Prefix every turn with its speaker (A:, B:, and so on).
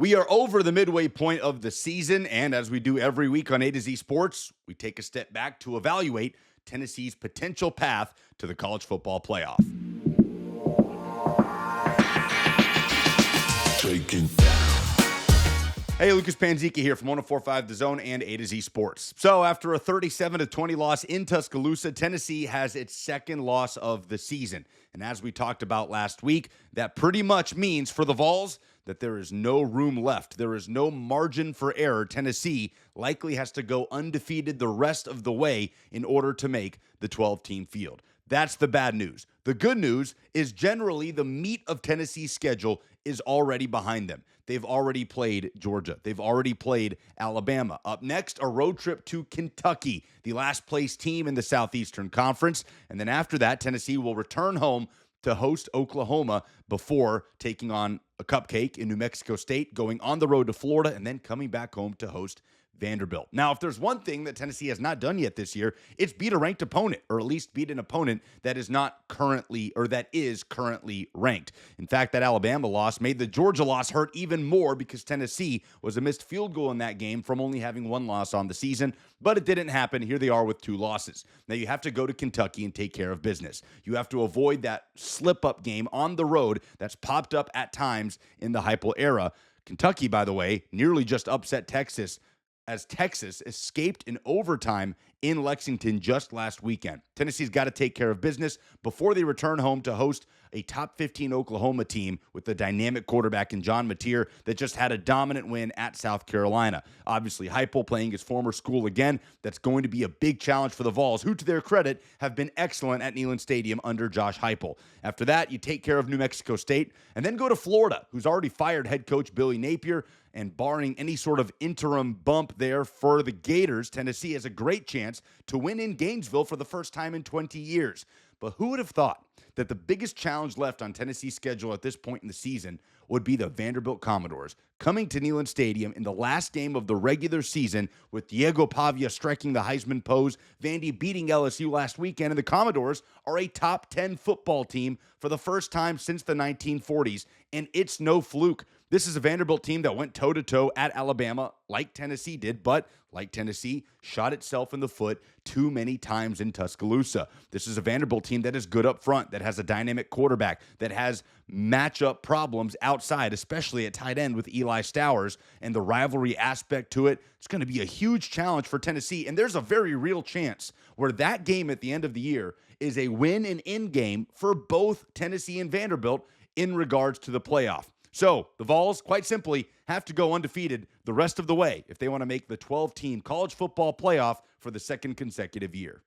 A: We are over the midway point of the season, and as we do every week on A to Z Sports, we take a step back to evaluate Tennessee's potential path to the college football playoff. Hey, Lucas Panzica here from 104.5 The Zone and A to Z Sports. So after a 37-20 loss in Tuscaloosa, Tennessee has its second loss of the season. And as we talked about last week, that pretty much means for the Vols that there is no room left. There is no margin for error. Tennessee likely has to go undefeated the rest of the way in order to make the 12-team field. That's the bad news. The good news is generally the meat of Tennessee's schedule is already behind them. They've already played Georgia. They've already played Alabama. Up next, a road trip to Kentucky, the last place team in the Southeastern Conference. And then after that, Tennessee will return home to host Oklahoma before taking on a cupcake in New Mexico State, going on the road to Florida, and then coming back home to host Vanderbilt. Now, if there's one thing that Tennessee has not done yet this year, it's beat a ranked opponent, or at least beat an opponent that is not currently, or that is currently ranked. In fact, that Alabama loss made the Georgia loss hurt even more because Tennessee was a missed field goal in that game from only having one loss on the season, but it didn't happen. Here they are with two losses. Now, you have to go to Kentucky and take care of business. You have to avoid that slip-up game on the road that's popped up at times in the Heupel era. Kentucky, by the way, nearly just upset Texas as Texas escaped in overtime in Lexington just last weekend. Tennessee's got to take care of business before they return home to host a top 15 Oklahoma team with the dynamic quarterback in John Mateer that just had a dominant win at South Carolina. Obviously, Heupel playing his former school again. That's going to be a big challenge for the Vols, who, to their credit, have been excellent at Neyland Stadium under Josh Heupel. After that, you take care of New Mexico State and then go to Florida, who's already fired head coach Billy Napier. And barring any sort of interim bump there for the Gators, Tennessee has a great chance to win in Gainesville for the first time in 20 years. But who would have thought that the biggest challenge left on Tennessee's schedule at this point in the season would be the Vanderbilt Commodores coming to Neyland Stadium in the last game of the regular season with Diego Pavia striking the Heisman pose, Vandy beating LSU last weekend, and the Commodores are a top 10 football team for the first time since the 1940s, and it's no fluke. This is a Vanderbilt team that went toe-to-toe at Alabama like Tennessee did, but like Tennessee, shot itself in the foot too many times in Tuscaloosa. This is a Vanderbilt team that is good up front, that has a dynamic quarterback, that has matchup problems outside, especially at tight end with Eli Stowers, and the rivalry aspect to it. It's going to be a huge challenge for Tennessee, and there's a very real chance where that game at the end of the year is a win and in game for both Tennessee and Vanderbilt in regards to the playoff. So the Vols, quite simply, have to go undefeated the rest of the way if they want to make the 12-team college football playoff for the second consecutive year.